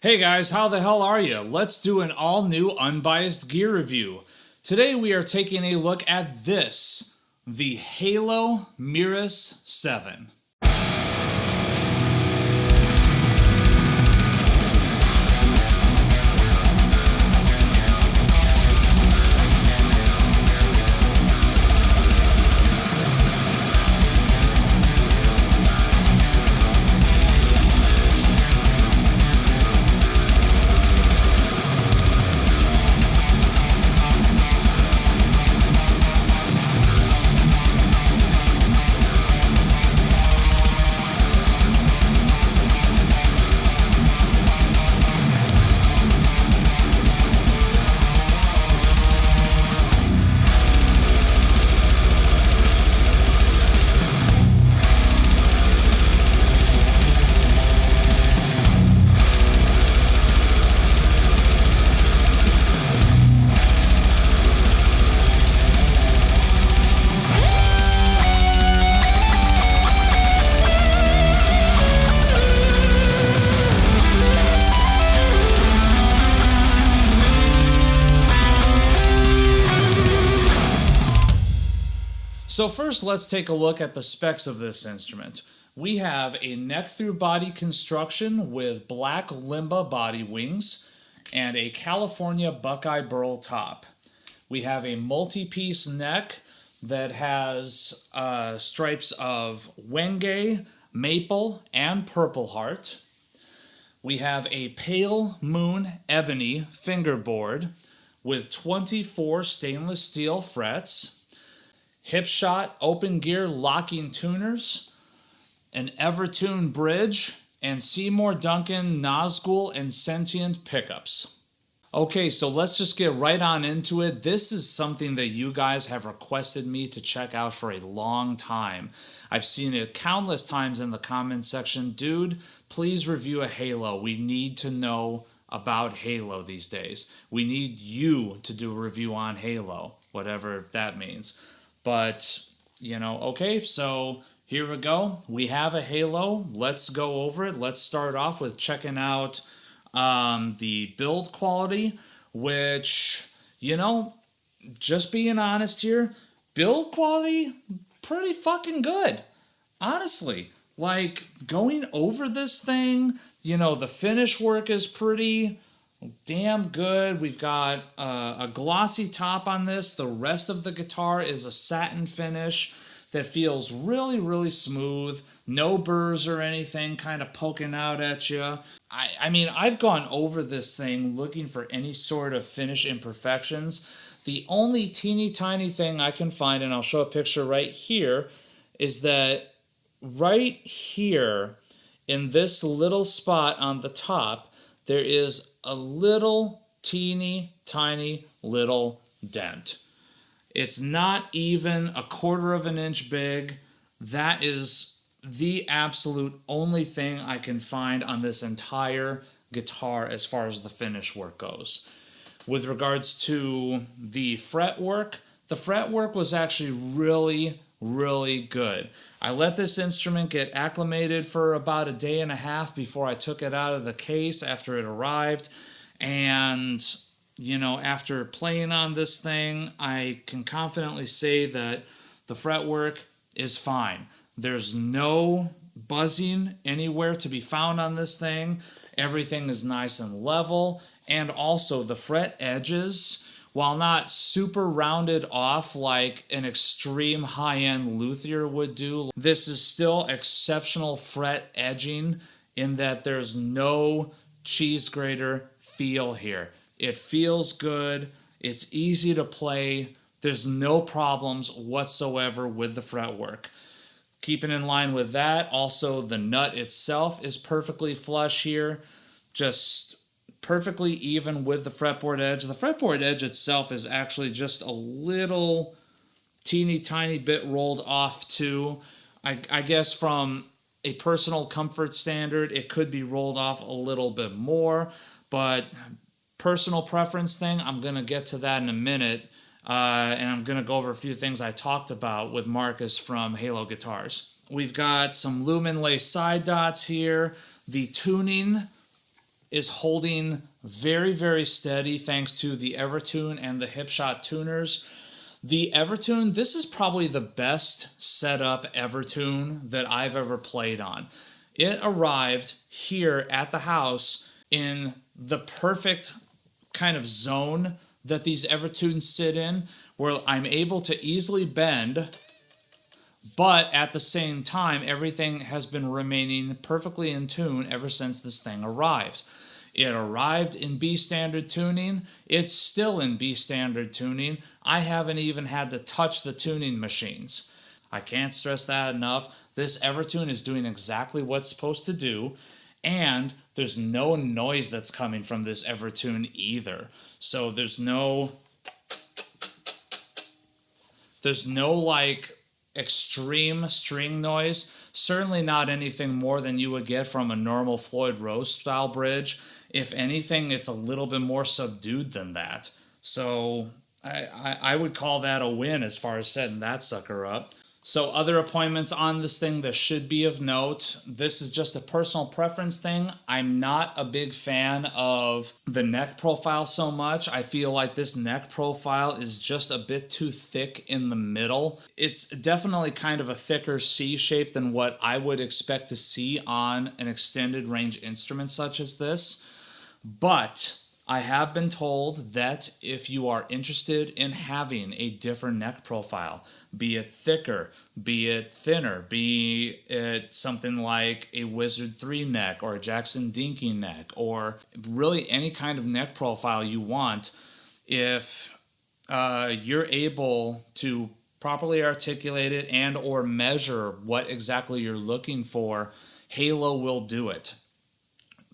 Hey guys, how the hell are you? Let's do an all-new unbiased gear review. Today we are taking a look at this, the Halo Merus 7. So first, let's take a look at the specs of this instrument. We have a neck-thru body construction with black Limba body wings and a California Buckeye Burl top. We have a multi-piece neck that has stripes of Wenge, maple, and Purpleheart. We have a pale moon ebony fingerboard with 24 stainless steel frets, Hipshot Open Gear locking tuners, an Evertune bridge, and Seymour, Duncan, Nazgul, and Sentient pickups. Okay, so let's just get right on into it. This is something that you guys have requested me to check out for a long time. I've seen it countless times in the comment section. Dude, please review a Halo. We need to know about Halo these days. We need you to do a review on Halo, whatever that means. But, okay, so here we go. We have a Halo. Let's go over it. Let's start off with checking out the build quality, which, just being honest here, build quality, pretty fucking good. Honestly, like, going over this thing, the finish work is pretty damn good. We've got a glossy top on this. The rest of the guitar is a satin finish that feels really, really smooth. No burrs or anything kind of poking out at you. I mean, I've gone over this thing looking for any sort of finish imperfections. The only teeny tiny thing I can find, and I'll show a picture right here, is that right here in this little spot on the top, there is a little teeny tiny little dent. It's not even a 1/4 of an inch big. That is the absolute only thing I can find on this entire guitar as far as the finish work goes. With regards to the fretwork was actually really, really good. I let this instrument get acclimated for about a day and a half before I took it out of the case after it arrived. And, after playing on this thing, I can confidently say that the fretwork is fine. There's no buzzing anywhere to be found on this thing. Everything is nice and level. And also the fret edges, while not super rounded off like an extreme high-end luthier would do, this is still exceptional fret edging in that there's no cheese grater feel here. It feels good. It's easy to play. There's no problems whatsoever with the fretwork. Keeping in line with that, also the nut itself is perfectly flush here. Just perfectly even with the fretboard edge. The fretboard edge itself is actually just a little teeny tiny bit rolled off too. I guess from a personal comfort standard, it could be rolled off a little bit more, but personal preference thing, I'm going to get to that in a minute, and I'm going to go over a few things I talked about with Marcus from Halo Guitars. We've got some lumen lace side dots here. The tuning is holding very, very steady thanks to the Evertune and the Hipshot tuners. The Evertune, this is probably the best setup Evertune that I've ever played on. It arrived here at the house in the perfect kind of zone that these Evertunes sit in, where I'm able to easily bend, but at the same time, everything has been remaining perfectly in tune ever since this thing arrived. It arrived in B standard tuning. It's still in B standard tuning. I haven't even had to touch the tuning machines. I can't stress that enough. This Evertune is doing exactly what it's supposed to do, and there's no noise that's coming from this Evertune either. So there's no like extreme string noise. Certainly not anything more than you would get from a normal Floyd Rose style bridge. If anything, it's a little bit more subdued than that. So I would call that a win as far as setting that sucker up. So other appointments on this thing that should be of note, this is just a personal preference thing. I'm not a big fan of the neck profile so much. I feel like this neck profile is just a bit too thick in the middle. It's definitely kind of a thicker C shape than what I would expect to see on an extended range instrument such as this. But I have been told that if you are interested in having a different neck profile, be it thicker, be it thinner, be it something like a Wizard 3 neck or a Jackson Dinky neck, or really any kind of neck profile you want, if you're able to properly articulate it and or measure what exactly you're looking for, Halo will do it.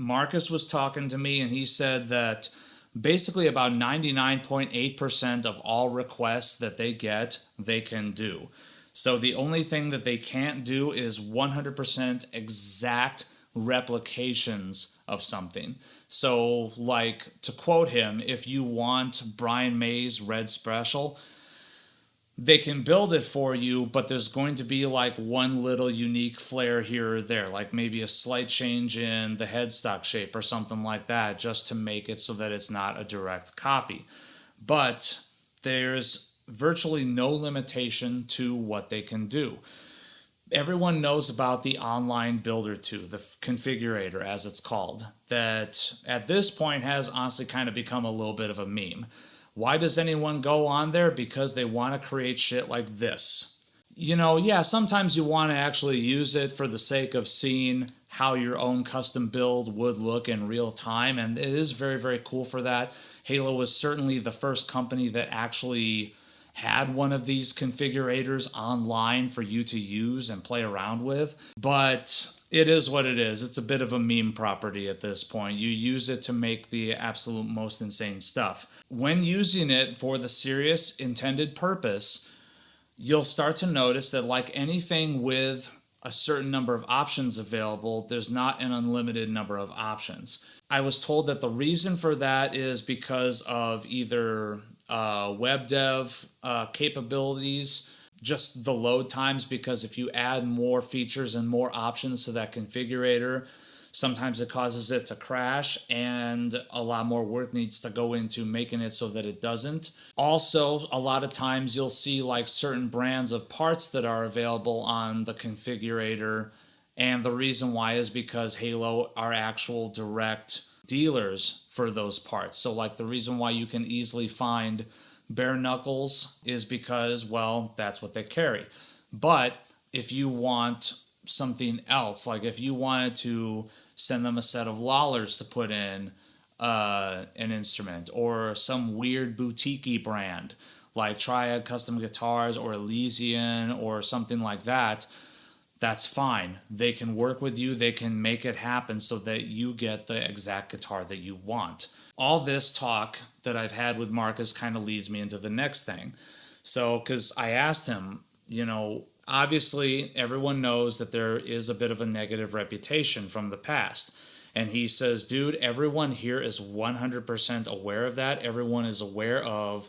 Marcus was talking to me and he said that basically about 99.8% of all requests that they get, they can do. So the only thing that they can't do is 100% exact replications of something. So like, to quote him, if you want Brian May's Red Special, they can build it for you, but there's going to be like one little unique flare here or there, like maybe a slight change in the headstock shape or something like that, just to make it so that it's not a direct copy. But there's virtually no limitation to what they can do. Everyone knows about the online builder tool, the configurator as it's called, that at this point has honestly kind of become a little bit of a meme. Why does anyone go on there? Because they want to create shit like this. You know, yeah, sometimes you want to actually use it for the sake of seeing how your own custom build would look in real time, and it is very, very cool for that. Halo was certainly the first company that actually had one of these configurators online for you to use and play around with, but it is what it is. It's a bit of a meme property at this point. You use it to make the absolute most insane stuff. When using it for the serious intended purpose, you'll start to notice that like anything with a certain number of options available, there's not an unlimited number of options. I was told that the reason for that is because of either web dev capabilities, just the load times, because if you add more features and more options to that configurator, sometimes it causes it to crash, and a lot more work needs to go into making it so that it doesn't. Also, a lot of times you'll see like certain brands of parts that are available on the configurator, and the reason why is because Halo are actual direct dealers for those parts. So like the reason why you can easily find bare knuckles is because, well, that's what they carry. But if you want something else, like if you wanted to send them a set of lollers to put in an instrument, or some weird boutique-y brand like Triad Custom Guitars or Elysian or something like that, that's fine. They can work with you. They can make it happen so that you get the exact guitar that you want. All this talk that I've had with Marcus kind of leads me into the next thing. So, because I asked him, you know, obviously everyone knows that there is a bit of a negative reputation from the past. And he says, dude, everyone here is 100% aware of that. Everyone is aware of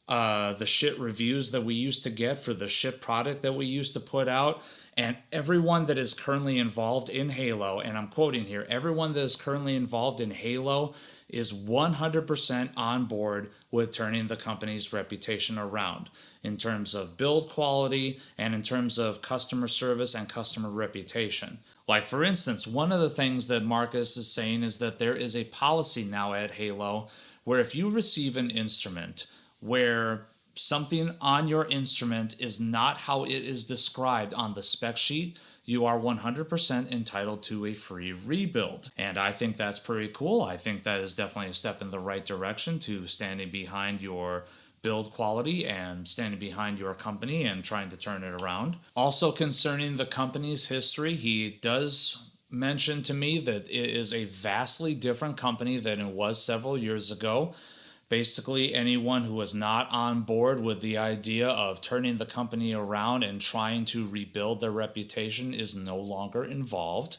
the shit reviews that we used to get for the shit product that we used to put out. And everyone that is currently involved in Halo, and I'm quoting here, everyone that is currently involved in Halo is 100% on board with turning the company's reputation around in terms of build quality and in terms of customer service and customer reputation. Like, for instance, one of the things that Marcus is saying is that there is a policy now at Halo where if you receive an instrument where something on your instrument is not how it is described on the spec sheet, you are 100% entitled to a free rebuild. And I think that's pretty cool. I think that is definitely a step in the right direction to standing behind your build quality and standing behind your company and trying to turn it around. Also, concerning the company's history, he does mention to me that it is a vastly different company than it was several years ago. Basically, anyone who was not on board with the idea of turning the company around and trying to rebuild their reputation is no longer involved.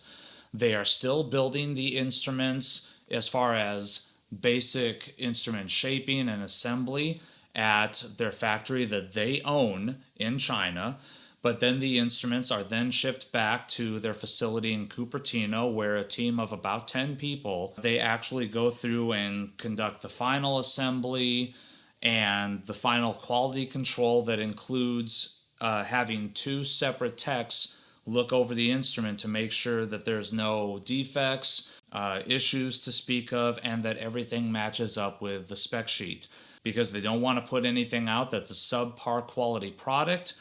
They are still building the instruments as far as basic instrument shaping and assembly at their factory that they own in China. But then the instruments are then shipped back to their facility in Cupertino, where a team of about 10 people, they actually go through and conduct the final assembly and the final quality control that includes having two separate techs look over the instrument to make sure that there's no defects, issues to speak of, and that everything matches up with the spec sheet. Because they don't want to put anything out that's a subpar quality product.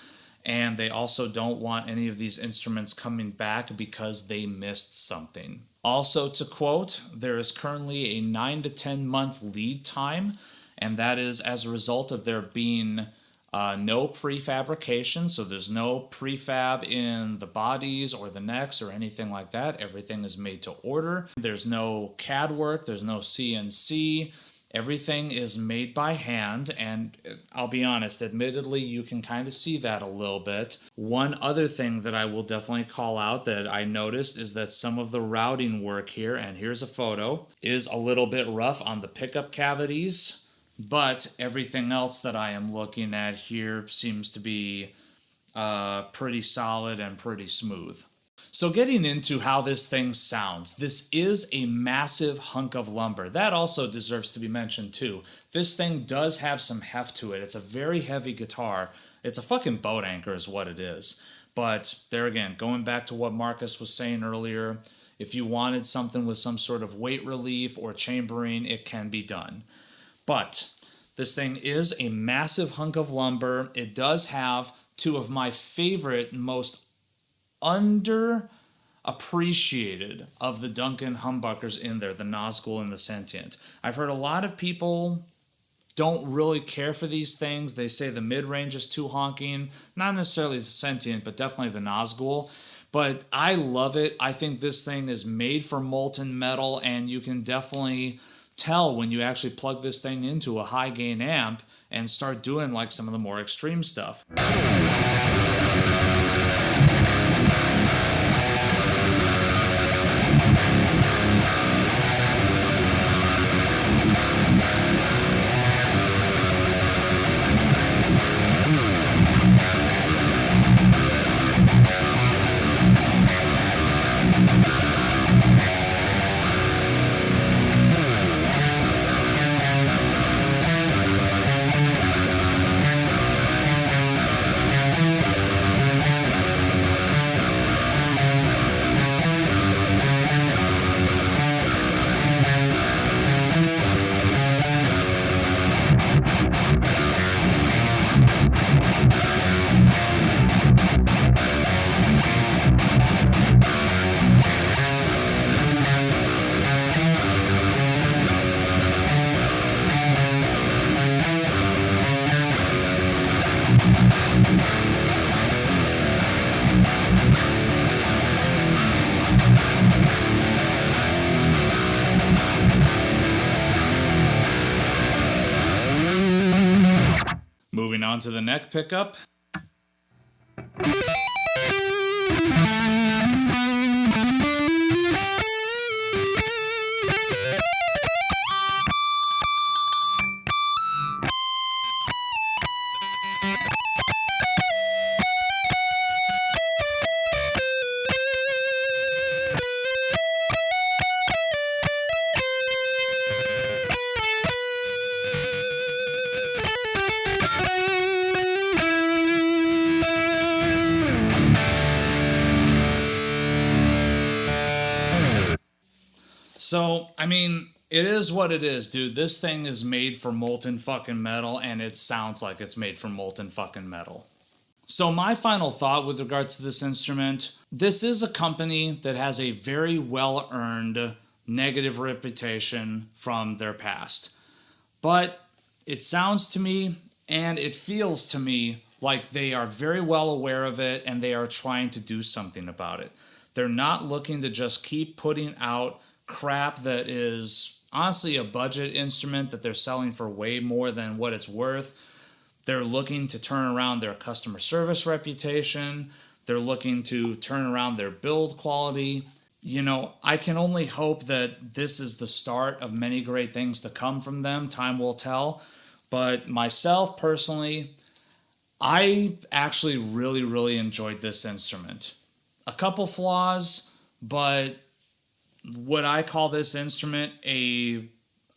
And they also don't want any of these instruments coming back because they missed something. Also, to quote, there is currently a 9 to 10 month lead time, and that is as a result of there being no prefabrication. So there's no prefab in the bodies or the necks or anything like that. Everything is made to order. There's no CAD work. There's no CNC. Everything is made by hand, and I'll be honest, admittedly, you can kind of see that a little bit. One other thing that I will definitely call out that I noticed is that some of the routing work here, and here's a photo, is a little bit rough on the pickup cavities, but everything else that I am looking at here seems to be pretty solid and pretty smooth. So getting into how this thing sounds, this is a massive hunk of lumber. That also deserves to be mentioned too. This thing does have some heft to it. It's a very heavy guitar. It's a fucking boat anchor is what it is. But there again, going back to what Marcus was saying earlier, if you wanted something with some sort of weight relief or chambering, it can be done. But this thing is a massive hunk of lumber. It does have two of my favorite, most underappreciated of the Duncan humbuckers in there, the Nazgul and the Sentient. I've heard a lot of people don't really care for these things. They say the mid-range is too honking. Not necessarily the Sentient, but definitely the Nazgul. But I love it. I think this thing is made for molten metal, and you can definitely tell when you actually plug this thing into a high-gain amp and start doing like some of the more extreme stuff. Moving on to the neck pickup. So, I mean, it is what it is, dude. This thing is made for molten fucking metal, and it sounds like it's made for molten fucking metal. So my final thought with regards to this instrument, this is a company that has a very well-earned negative reputation from their past. But it sounds to me, and it feels to me, like they are very well aware of it, and they are trying to do something about it. They're not looking to just keep putting out crap that is honestly a budget instrument that they're selling for way more than what it's worth. They're looking to turn around their customer service reputation. They're looking to turn around their build quality. You know, I can only hope that this is the start of many great things to come from them. Time will tell. But myself, personally, I actually really, really enjoyed this instrument. A couple flaws, but would I call this instrument a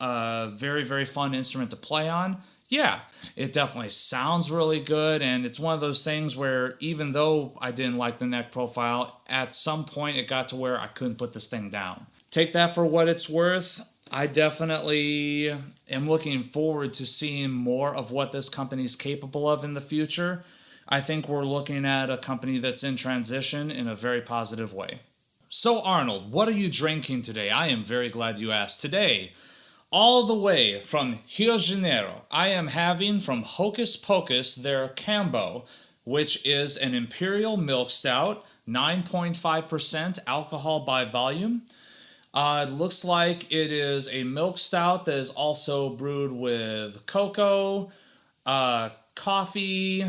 very, very fun instrument to play on? Yeah, it definitely sounds really good, and it's one of those things where even though I didn't like the neck profile, at some point it got to where I couldn't put this thing down. Take that for what it's worth. I definitely am looking forward to seeing more of what this company is capable of in the future. I think we're looking at a company that's in transition in a very positive way. So Arnold, what are you drinking today? I am very glad you asked. Today, all the way from Rio de Janeiro, I am having from Hocus Pocus their Cambo, which is an Imperial Milk Stout, 9.5% alcohol by volume. It looks like it is a milk stout that is also brewed with cocoa, coffee,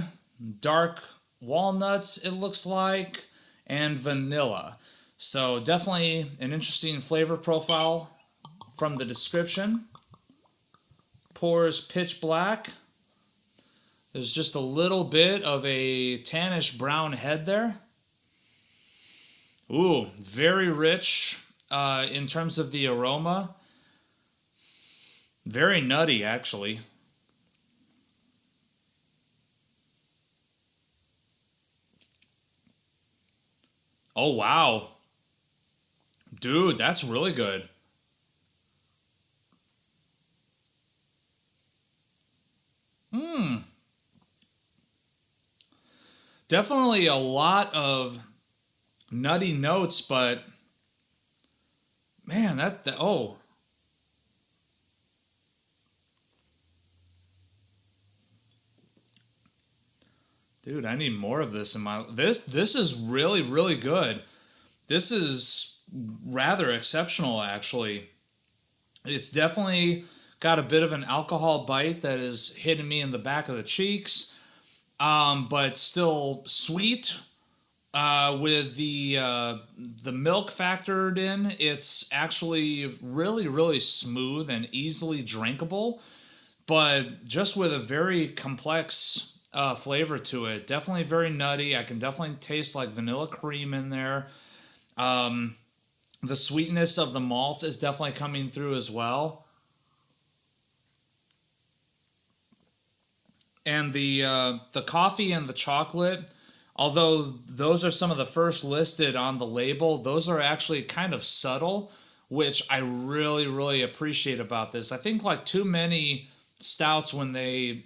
dark walnuts, it looks like, and vanilla. So definitely an interesting flavor profile from the description. Pours pitch black. There's just a little bit of a tannish brown head there. Ooh, very rich in terms of the aroma. Very nutty, actually. Oh, wow. Dude, that's really good. Definitely a lot of nutty notes, but man, oh. Dude, I need more of this in my this is really, really good. This is rather exceptional, actually. It's definitely got a bit of an alcohol bite that is hitting me in the back of the cheeks, but still sweet. With the milk factored in, it's actually really, really smooth and easily drinkable, but just with a very complex flavor to it. Definitely very nutty. I can definitely taste like vanilla cream in there. The sweetness of the malts is definitely coming through as well. And the coffee and the chocolate, although those are some of the first listed on the label, those are actually kind of subtle, which I really, really appreciate about this. I think like too many stouts, when they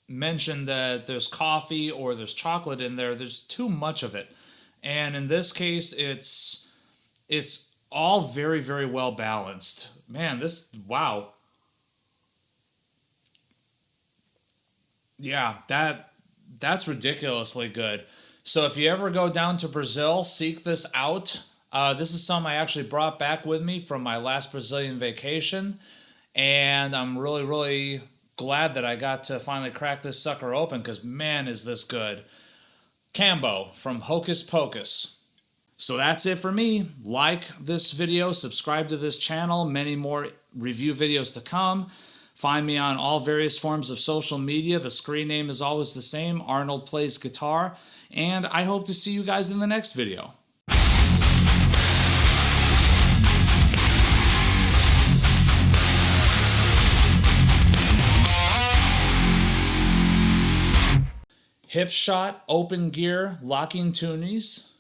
mention that there's coffee or there's chocolate in there, there's too much of it. And in this case, it's all very, very well balanced. Man, wow. Yeah, that's ridiculously good. So if you ever go down to Brazil, seek this out. This is something I actually brought back with me from my last Brazilian vacation, and I'm really, really glad that I got to finally crack this sucker open, because man, is this good. Cambo from Hocus Pocus. So that's it for me. Like this video, subscribe to this channel, many more review videos to come. Find me on all various forms of social media. The screen name is always the same, Arnold Plays Guitar. And I hope to see you guys in the next video. Hipshot Open Gear locking tunies.